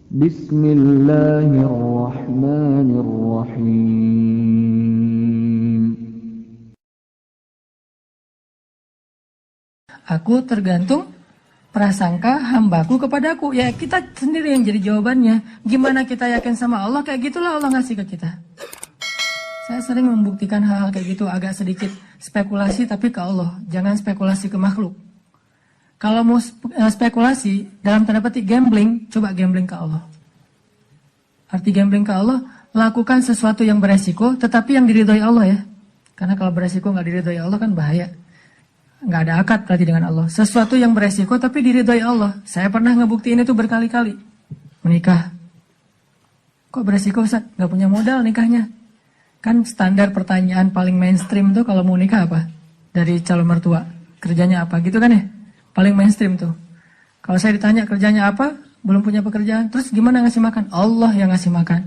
Bismillahirrahmanirrahim. Aku tergantung prasangka hambaku kepadaku. Ya kita sendiri yang jadi jawabannya. Gimana kita yakin sama Allah, kayak gitulah Allah ngasih ke kita. Saya sering membuktikan hal-hal kayak gitu, agak sedikit spekulasi tapi ke Allah. Jangan spekulasi ke makhluk. Kalau mau spekulasi, dalam tanda petik gambling, coba gambling ke Allah. Arti gambling ke Allah, lakukan sesuatu yang beresiko, tetapi yang diridhoi Allah ya. Karena kalau beresiko nggak diridhoi Allah kan bahaya. Nggak ada akad berarti dengan Allah. Sesuatu yang beresiko tapi diridhoi Allah. Saya pernah ngebuktiin itu berkali-kali. Menikah. Kok beresiko Ustaz? Nggak punya modal nikahnya. Kan standar pertanyaan paling mainstream tuh kalau mau nikah apa? Dari calon mertua. Kerjanya apa gitu kan ya? Paling mainstream tuh. Kalau saya ditanya kerjanya apa? Belum punya pekerjaan. Terus gimana ngasih makan? Allah yang ngasih makan.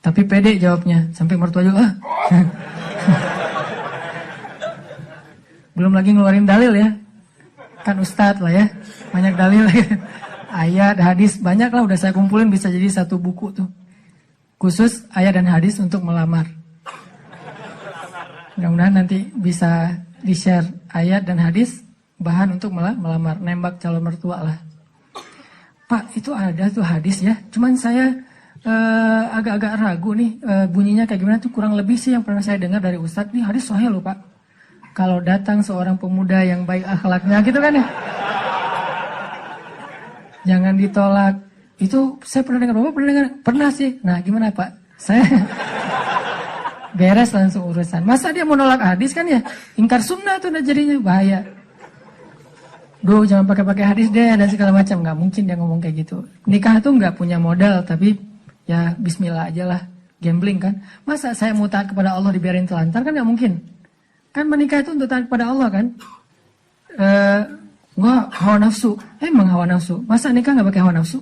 Tapi pede jawabnya. Sampai mertua juga. Belum lagi ngeluarin dalil ya. Kan ustadz lah ya. Banyak dalil ya. Ayat, hadis. Banyak lah udah saya kumpulin. Bisa jadi satu buku tuh. Khusus ayat dan hadis untuk melamar. Mudah-mudahan nanti bisa di-share ayat dan hadis. Bahan untuk melamar. Nembak calon mertua lah. Pak, itu ada tuh hadis ya. Cuman saya agak-agak ragu nih. Bunyinya kayak gimana tuh. Kurang lebih sih yang pernah saya dengar dari ustadz. Nih hadis sahih loh Pak. Kalau datang seorang pemuda yang baik akhlaknya gitu kan ya. Jangan ditolak. Itu saya pernah dengar. Bapak pernah dengar? Pernah sih. Nah gimana Pak? Saya beres langsung urusan. Masa dia mau nolak hadis kan ya. Ingkar sunnah tuh jadinya bahaya. Duh jangan pakai hadis deh dan segala macam. Gak mungkin dia ngomong kayak gitu. Nikah tuh gak punya modal. Tapi ya bismillah aja lah. Gambling kan. Masa saya mau taat kepada Allah dibiarin telantar kan gak mungkin. Kan menikah itu untuk taat kepada Allah kan. Gua hawa nafsu. Emang hawa nafsu. Masa nikah gak pakai hawa nafsu?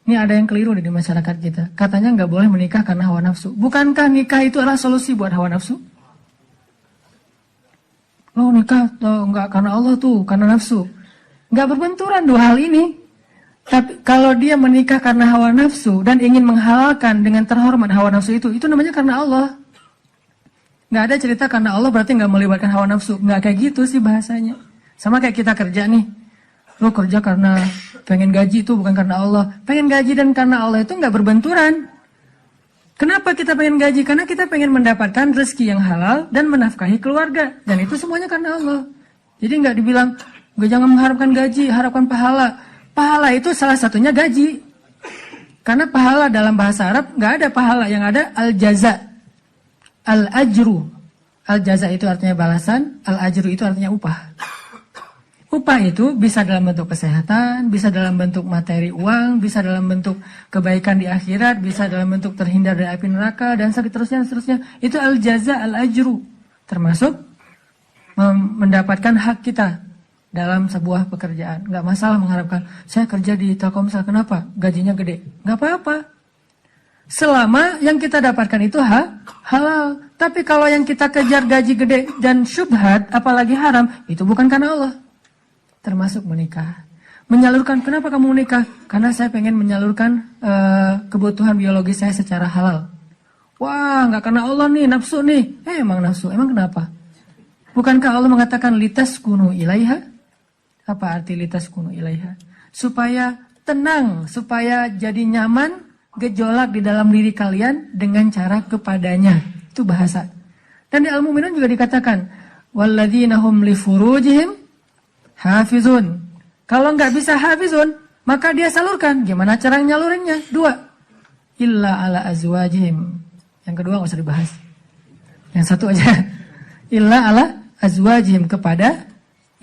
Ini ada yang keliru di masyarakat kita. Katanya gak boleh menikah karena hawa nafsu. Bukankah nikah itu adalah solusi buat hawa nafsu? Lo nikah enggak karena Allah tuh, karena nafsu. Enggak berbenturan dua hal ini. Tapi kalau dia menikah karena hawa nafsu dan ingin menghalalkan dengan terhormat hawa nafsu itu namanya karena Allah. Enggak ada cerita karena Allah berarti enggak melibatkan hawa nafsu. Enggak kayak gitu sih bahasanya. Sama kayak kita kerja nih. Lo kerja karena pengen gaji itu bukan karena Allah. Pengen gaji dan karena Allah itu enggak berbenturan. Kenapa kita pengen gaji? Karena kita pengen mendapatkan rezeki yang halal dan menafkahi keluarga. Dan itu semuanya karena Allah. Jadi nggak dibilang, jangan mengharapkan gaji, harapkan pahala. Pahala itu salah satunya gaji. Karena pahala dalam bahasa Arab nggak ada pahala, yang ada al-jaza. Al-ajru. Al-jaza itu artinya balasan, al-ajru itu artinya upah. Upah itu bisa dalam bentuk kesehatan, bisa dalam bentuk materi uang, bisa dalam bentuk kebaikan di akhirat, bisa dalam bentuk terhindar dari api neraka, dan seterusnya. Itu al-jaza, al-ajru. Termasuk mendapatkan hak kita dalam sebuah pekerjaan. Nggak masalah mengharapkan, saya kerja di Telkomsel, kenapa? Gajinya gede. Nggak apa-apa. Selama yang kita dapatkan itu halal. Tapi kalau yang kita kejar gaji gede dan syubhat, apalagi haram, itu bukan karena Allah. Termasuk menikah. Menyalurkan, kenapa kamu menikah? Karena saya pengen menyalurkan kebutuhan biologis saya secara halal. Wah, nggak karena Allah nih, nafsu nih. Emang nafsu, emang kenapa? Bukankah Allah mengatakan litaskunu ilaiha? Apa arti litaskunu ilaiha? Supaya tenang, supaya jadi nyaman, gejolak di dalam diri kalian dengan cara kepadanya. Itu bahasa. Dan di Al-Mu'minun juga dikatakan, walladzina hum li furujihim hafizun. Kalau nggak bisa hafizun, maka dia salurkan. Gimana cara nyalurinnya? 2. Illa ala azwajihim. Yang kedua nggak usah dibahas. Yang satu aja. Illa ala azwajihim, kepada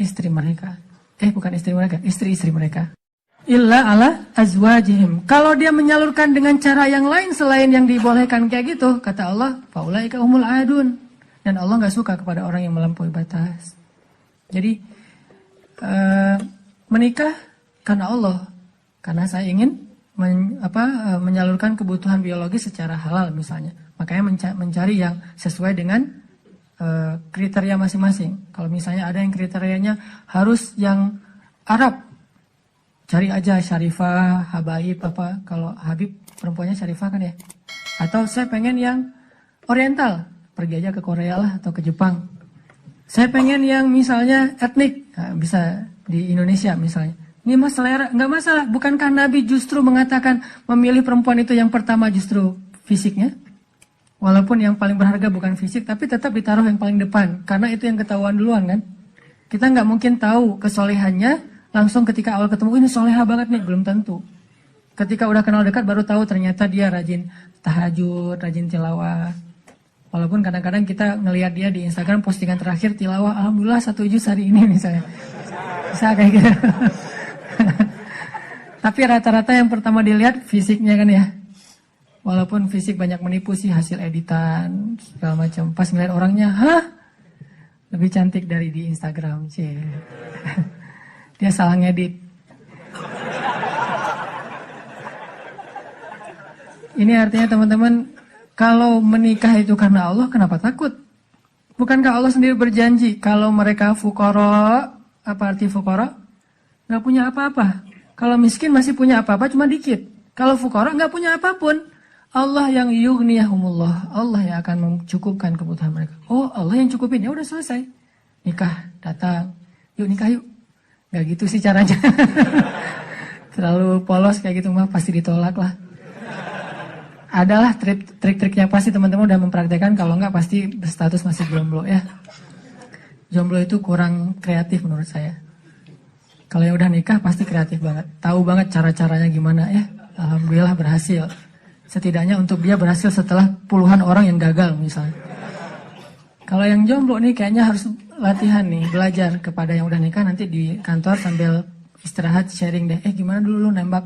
istri mereka. Bukan istri mereka, istri-istri mereka. Illa ala azwajihim. Kalau dia menyalurkan dengan cara yang lain selain yang dibolehkan kayak gitu, kata Allah, faulaika humul adun. Dan Allah nggak suka kepada orang yang melampaui batas. Jadi menikah karena Allah, karena saya ingin menyalurkan kebutuhan biologis secara halal misalnya. Makanya mencari yang sesuai dengan kriteria masing-masing. Kalau misalnya ada yang kriterianya harus yang Arab, Cari aja Syarifah, Habaib apa. Kalau Habib perempuannya Syarifah kan ya. Atau saya pengen yang oriental, pergi aja ke Korea lah atau ke Jepang. Saya pengen yang misalnya etnik, nah, bisa di Indonesia misalnya. Ini mas selera, nggak masalah. Bukankah Nabi justru mengatakan memilih perempuan itu yang pertama justru fisiknya? Walaupun yang paling berharga bukan fisik, tapi tetap ditaruh yang paling depan. Karena itu yang ketahuan duluan kan. Kita nggak mungkin tahu kesolehannya langsung ketika awal ketemu, ini soleha banget nih, belum tentu. Ketika udah kenal dekat baru tahu ternyata dia rajin tahajud, rajin tilawah. Walaupun kadang-kadang kita ngelihat dia di Instagram postingan terakhir tilawah, alhamdulillah 1 juz hari ini misalnya. Bisa kayak gitu. Tapi rata-rata yang pertama dilihat fisiknya kan ya. Walaupun fisik banyak menipu sih, hasil editan segala macam. Pas ngeliat orangnya, hah? Lebih cantik dari di Instagram sih. Dia salah ngedit. Ini artinya teman-teman, kalau menikah itu karena Allah, kenapa takut? Bukankah Allah sendiri berjanji kalau mereka fuqara, apa arti fuqara? Nggak punya apa-apa. Kalau miskin masih punya apa-apa, cuma dikit. Kalau fuqara nggak punya apapun. Allah yang yughniyahumullah, Allah yang akan mencukupkan kebutuhan mereka. Oh, Allah yang cukupin, ya udah selesai. Nikah, datang, yuk nikah yuk. Nggak gitu sih caranya. Terlalu polos kayak gitu mah pasti ditolak lah. Adalah trik-triknya pasti teman-teman udah mempraktekkan, kalau nggak pasti berstatus masih jomblo ya. Jomblo itu kurang kreatif menurut saya. Kalau yang udah nikah pasti kreatif banget. Tahu banget cara-caranya gimana ya. Alhamdulillah berhasil. Setidaknya untuk dia berhasil setelah puluhan orang yang gagal misalnya. Kalau yang jomblo nih kayaknya harus latihan nih, belajar kepada yang udah nikah, nanti di kantor sambil istirahat sharing deh. Gimana dulu lu nembak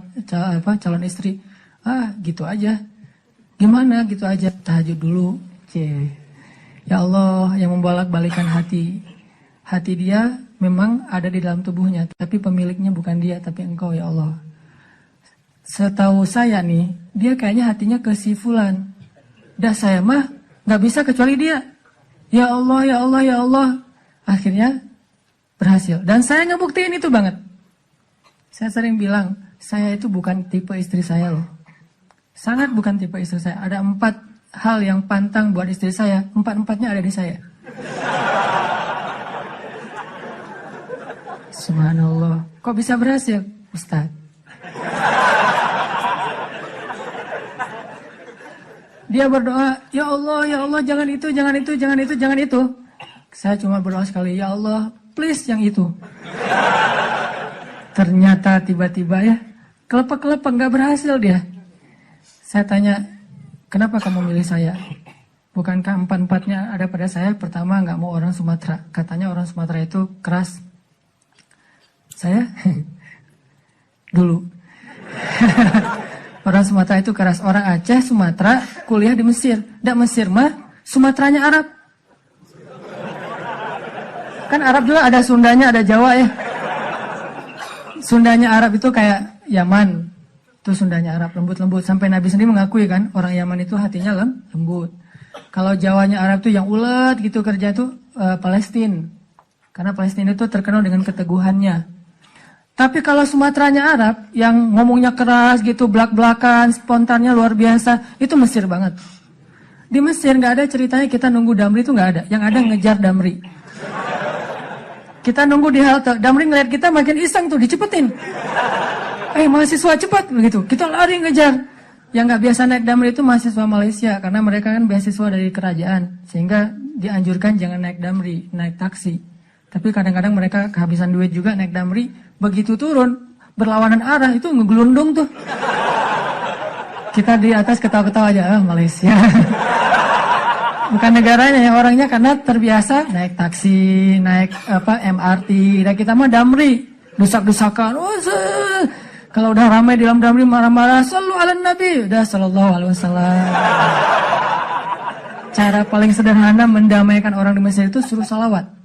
calon istri? Gitu aja. Gimana gitu aja, tahajud dulu. Ya Allah yang membolak-balikan hati. Hati dia memang ada di dalam tubuhnya, tapi pemiliknya bukan dia, tapi Engkau ya Allah. Setahu saya nih, dia kayaknya hatinya ke si fulan. Dah saya mah gak bisa kecuali dia. Ya Allah, ya Allah, ya Allah. Akhirnya berhasil. Dan saya ngebuktiin itu banget. Saya sering bilang, saya itu bukan tipe istri saya loh. Sangat bukan tipe istri saya. Ada 4 hal yang pantang buat istri saya. 4-4-nya ada di saya. Subhanallah. Kok bisa berhasil? Ustaz. Dia berdoa, ya Allah, jangan itu, jangan itu, jangan itu, jangan itu. Saya cuma berdoa sekali, ya Allah, please yang itu. Ternyata tiba-tiba ya, kelepek-kelepek, gak berhasil dia. Saya tanya, kenapa kamu milih saya? Bukankah 4-4-nya ada pada saya? Pertama, gak mau orang Sumatera. Katanya orang Sumatera itu keras. Saya? Dulu. Orang Sumatera itu keras. Orang Aceh, Sumatera, kuliah di Mesir. Nggak Mesir mah, Sumateranya Arab. Kan Arab juga ada Sundanya, ada Jawa ya. Sundanya Arab itu kayak Yaman. Itu Sundanya Arab, lembut-lembut. Sampai Nabi sendiri mengakui kan, orang Yaman itu hatinya lembut. Kalau Jawanya Arab tuh yang ulet gitu kerja tuh Palestina. Karena Palestina itu terkenal dengan keteguhannya. Tapi kalau Sumateranya Arab, yang ngomongnya keras gitu, belak-belakan, spontannya luar biasa, itu Mesir banget. Di Mesir nggak ada ceritanya kita nunggu Damri itu nggak ada. Yang ada ngejar Damri. Kita nunggu di halte, Damri ngeliat kita makin iseng tuh, dicepetin. Mahasiswa cepat begitu. Kita lari ngejar. Yang nggak biasa naik Damri itu mahasiswa Malaysia, karena mereka kan beasiswa dari kerajaan, sehingga dianjurkan jangan naik Damri, naik taksi. Tapi kadang-kadang mereka kehabisan duit juga naik Damri. Begitu turun, berlawanan arah, itu ngegelundung tuh. Kita di atas ketawa-ketawa aja, Malaysia. Bukan negaranya ya, orangnya karena terbiasa naik taksi, naik MRT. Dan kita mah Damri, dusak-dusakan. Kalau udah ramai di dalam Damri marah-marah, sallu ala Nabi, udah sallallahu alaihi wasallam. Cara paling sederhana mendamaikan orang di Mesir itu suruh salawat.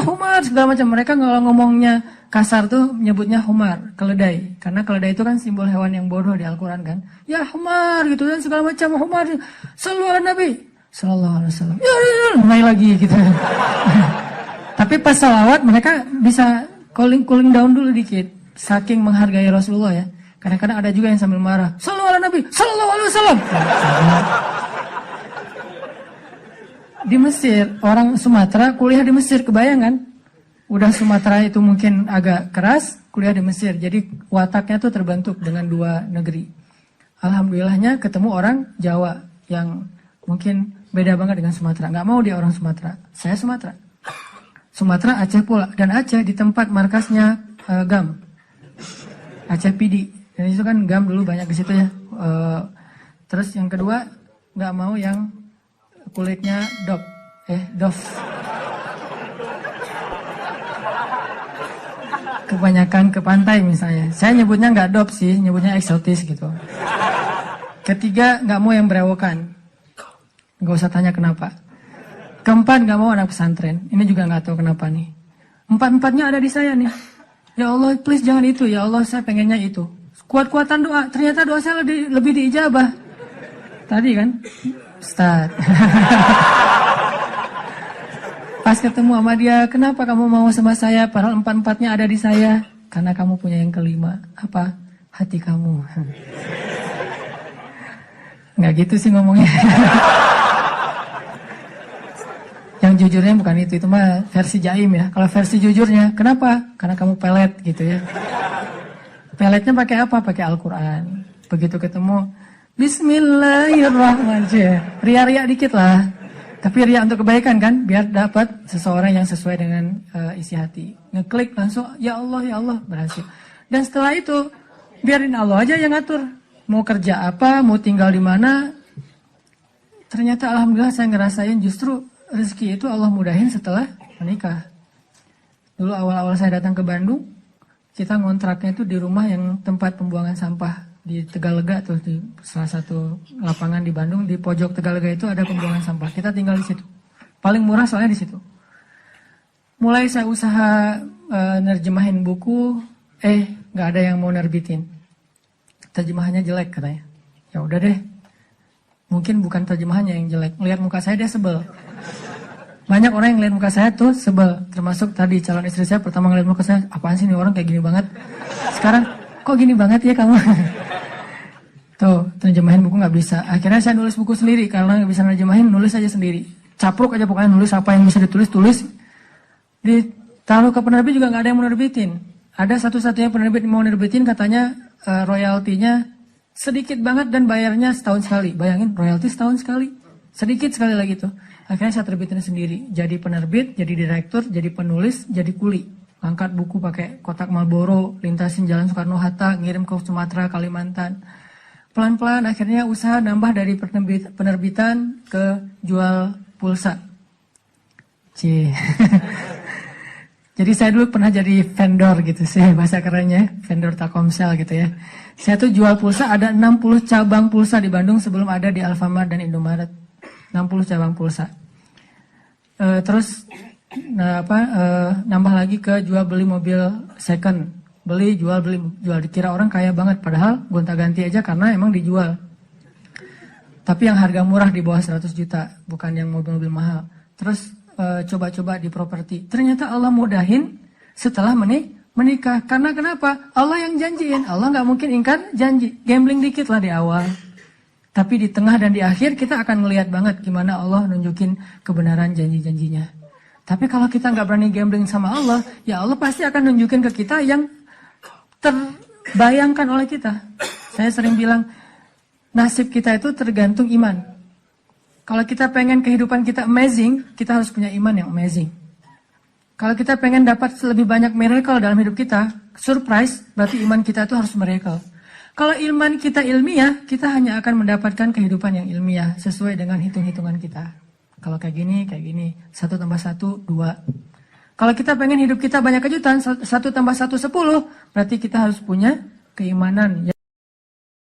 Humar, segala macam. Mereka kalau ngomongnya kasar tuh nyebutnya humar, keledai. Karena keledai itu kan simbol hewan yang bodoh di Al-Quran kan. Ya humar gitu dan segala macam. Humar, sallu ala Nabi sallallahu alaihi wasallam. Ya, mulai lagi gitu. Tapi pas salawat mereka bisa cooling down dulu dikit. saking menghargai Rasulullah ya. Kadang-kadang ada juga yang sambil marah. Sallallahu ala Nabi, sallallahu alaihi wasallam. Di Mesir, orang Sumatera kuliah di Mesir, kebayangan? Udah Sumatera itu mungkin agak keras, kuliah di Mesir. Jadi wataknya tuh terbentuk dengan dua negeri. Alhamdulillahnya ketemu orang Jawa yang mungkin beda banget dengan Sumatera. Nggak mau dia orang Sumatera. Saya Sumatera. Sumatera Aceh pula. Dan Aceh di tempat markasnya GAM. Aceh PD. Dan itu kan GAM dulu banyak di situ ya. Terus yang kedua, nggak mau yang kulitnya dof. Kebanyakan ke pantai misalnya. Saya nyebutnya nggak dop sih, nyebutnya eksotis gitu. Ketiga, nggak mau yang berewokan. Nggak usah tanya kenapa. Keempat, nggak mau anak pesantren. Ini juga nggak tahu kenapa nih. Empat-empatnya ada di saya nih. Ya Allah, please jangan itu. Ya Allah, saya pengennya itu. Kuat-kuatan doa. Ternyata doa saya lebih diijabah. Tadi kan, Ustaz. Pas ketemu sama dia, kenapa kamu mau sama saya? Padahal empat-empatnya ada di saya. Karena kamu punya yang kelima. Apa? Hati kamu. Nggak gitu sih ngomongnya. Yang jujurnya bukan itu mah versi jaim ya. Kalau versi jujurnya, kenapa? Karena kamu pelet gitu ya. Peletnya pakai apa? Pakai Al-Quran. Begitu ketemu, Bismillahirrahmanirrahim. Ria-ria dikit lah. Tapi ria untuk kebaikan kan, biar dapat seseorang yang sesuai dengan isi hati. Ngeklik langsung, ya Allah, berhasil. Dan setelah itu, biarin Allah aja yang ngatur. Mau kerja apa, mau tinggal di mana. Ternyata alhamdulillah saya ngerasain justru rezeki itu Allah mudahin setelah menikah. Dulu awal-awal saya datang ke Bandung, kita ngontraknya itu di rumah yang tempat pembuangan sampah di Tegalega tuh, di salah satu lapangan di Bandung, di pojok Tegalega itu ada pembuangan sampah. Kita tinggal di situ. Paling murah soalnya di situ. Mulai saya usaha nerjemahin buku, nggak ada yang mau nerbitin. Terjemahannya jelek katanya. Ya udah deh. Mungkin bukan terjemahannya yang jelek. Lihat muka saya dia sebel. Banyak orang yang lihat muka saya tuh sebel. Termasuk tadi calon istri saya pertama ngeliat muka saya, apaan sih nih orang kayak gini banget. Sekarang kok gini banget ya kamu. Tuh, terjemahin buku nggak bisa. Akhirnya saya nulis buku sendiri. Karena nggak bisa nerjemahin, nulis aja sendiri. Capruk aja pokoknya, nulis apa yang bisa ditulis, tulis. Ditaruh ke penerbit juga nggak ada yang mau nerbitin. Ada satu-satunya penerbit yang mau nerbitin, katanya royaltinya sedikit banget dan bayarnya setahun sekali. Bayangin, royalti setahun sekali. Sedikit sekali lagi tuh. Akhirnya saya terbitin sendiri. Jadi penerbit, jadi direktur, jadi penulis, jadi kuli. Angkat buku pakai kotak Marlboro, lintasin Jalan Soekarno-Hatta, ngirim ke Sumatera, Kalimantan. Pelan-pelan akhirnya usaha nambah dari penerbitan ke jual pulsa. Jadi saya dulu pernah jadi vendor gitu sih, bahasa kerennya, vendor Telkomsel gitu ya. Saya tuh jual pulsa, ada 60 cabang pulsa di Bandung sebelum ada di Alfamart dan Indomaret. 60 cabang pulsa. Terus nambah lagi ke jual beli mobil second. Beli, jual, dikira orang kaya banget, padahal gonta-ganti aja karena emang dijual. Tapi yang harga murah di bawah 100 juta, bukan yang mobil-mobil mahal. Terus coba-coba di properti. Ternyata Allah mudahin setelah menikah. Karena kenapa? Allah yang janjiin. Allah nggak mungkin ingkar janji. Gambling dikit lah di awal. Tapi di tengah dan di akhir kita akan ngelihat banget gimana Allah nunjukin kebenaran janji-janjinya. Tapi kalau kita nggak berani gambling sama Allah, ya Allah pasti akan nunjukin ke kita yang terbayangkan oleh kita. Saya sering bilang, nasib kita itu tergantung iman. Kalau kita pengen kehidupan kita amazing, kita harus punya iman yang amazing. Kalau kita pengen dapat lebih banyak miracle dalam hidup kita, surprise, berarti iman kita itu harus miracle. Kalau iman kita ilmiah, kita hanya akan mendapatkan kehidupan yang ilmiah, sesuai dengan hitung-hitungan kita. Kalau kayak gini, 1 tambah 1, 2. Kalau kita pengen hidup kita banyak kejutan, 1 tambah 1, 10, berarti kita harus punya keimanan.